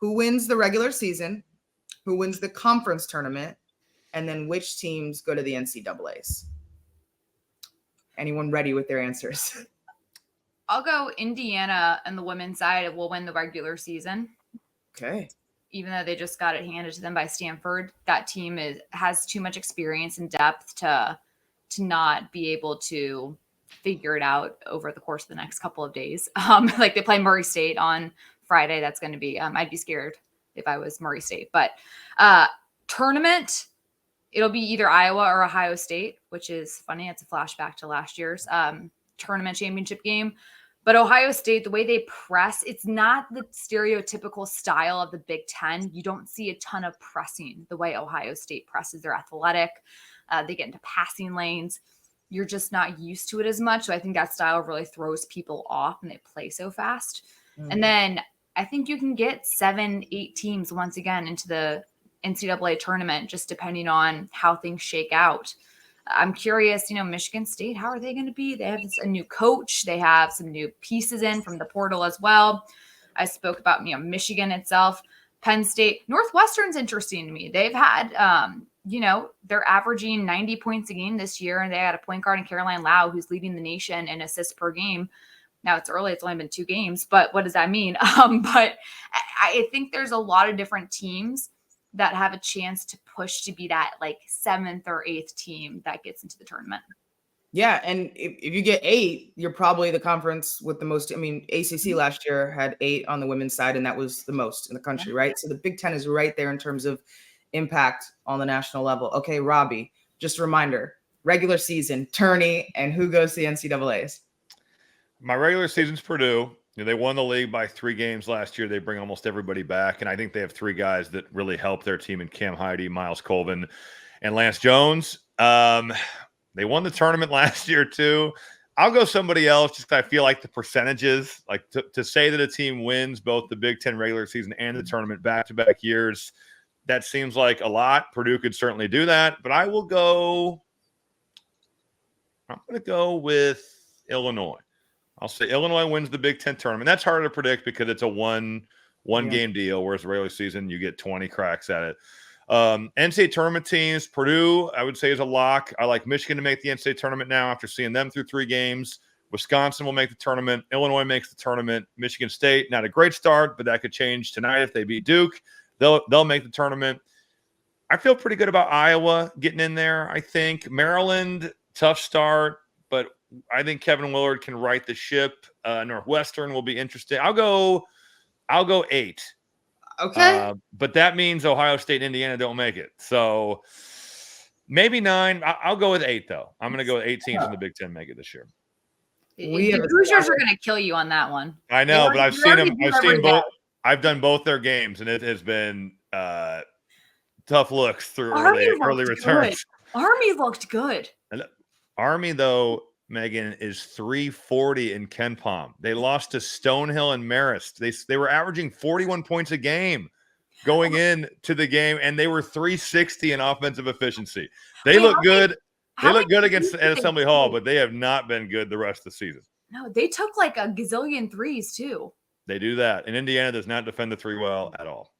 Who wins the regular season? Who wins the conference tournament? And then which teams go to the NCAAs? Anyone ready with their answers? I'll go Indiana, and the women's side will win the regular season. Okay. Even though they just got it handed to them by Stanford, that team has too much experience and depth to not be able to figure it out over the course of the next couple of days. Like they play Murray State on Friday. That's going to be, I'd be scared if I was Murray State. But tournament, it'll be either Iowa or Ohio State, which is funny. It's a flashback to last year's tournament championship game. But Ohio State, the way they press, it's not the stereotypical style of the Big Ten. You don't see a ton of pressing the way Ohio State presses. They're athletic. They get into passing lanes. You're just not used to it as much. So I think that style really throws people off, and they play so fast. And then I think you can get 7-8 teams once again into the NCAA tournament, just depending on how things shake out. I'm curious, Michigan State, how are they going to be? They have a new coach. They have some new pieces in from the portal as well. I spoke about, Michigan itself, Penn State. Northwestern's interesting to me. They've had, they're averaging 90 points a game this year, and they had a point guard in Caroline Lau who's leading the nation in assists per game. Now it's early. It's only been 2 games, but what does that mean? But I think there's a lot of different teams that have a chance to push to be that like 7th or 8th team that gets into the tournament. Yeah. And if you get 8, you're probably the conference with the most. ACC last year had 8 on the women's side, and that was the most in the country, right? So the Big Ten is right there in terms of impact on the national level. Okay, Robbie, just a reminder, regular season, tourney, and who goes to the NCAAs? My regular season's Purdue. They won the league by 3 games last year. They bring almost everybody back. And I think they have 3 guys that really help their team in Cam Heide, Miles Colvin, and Lance Jones. They won the tournament last year too. I'll go somebody else just because I feel like the percentages, like to say that a team wins both the Big Ten regular season and the tournament back-to-back years, that seems like a lot. Purdue could certainly do that. But I'm going to go with Illinois. I'll say Illinois wins the Big Ten tournament. That's harder to predict because it's a one game deal, whereas the regular season you get 20 cracks at it. NCAA tournament teams, Purdue, I would say is a lock. I like Michigan to make the NCAA tournament now after seeing them through 3 games. Wisconsin will make the tournament. Illinois makes the tournament. Michigan State, not a great start, but that could change tonight if they beat Duke. They'll make the tournament. I feel pretty good about Iowa getting in there, I think. Maryland, tough start, but I think Kevin Willard can right the ship. Northwestern will be interesting. I'll go 8. Okay. But that means Ohio State and Indiana don't make it. So maybe 9. I'll go with 8, though. I'm going to go with 8 teams in the Big Ten make it this year. The Hoosiers are going to kill you on that one. I know, but I've seen them. I've seen both. I've done both their games, and it has been tough looks through early returns. Army looked good. Army, though, Megan, is 340 in KenPom. They lost to Stonehill and Marist. They were averaging 41 points a game going into the game, and they were 360 in offensive efficiency. They look good. They look good against Assembly Hall, but they have not been good the rest of the season. No, they took like a gazillion threes too. They do that. And Indiana does not defend the 3 well at all.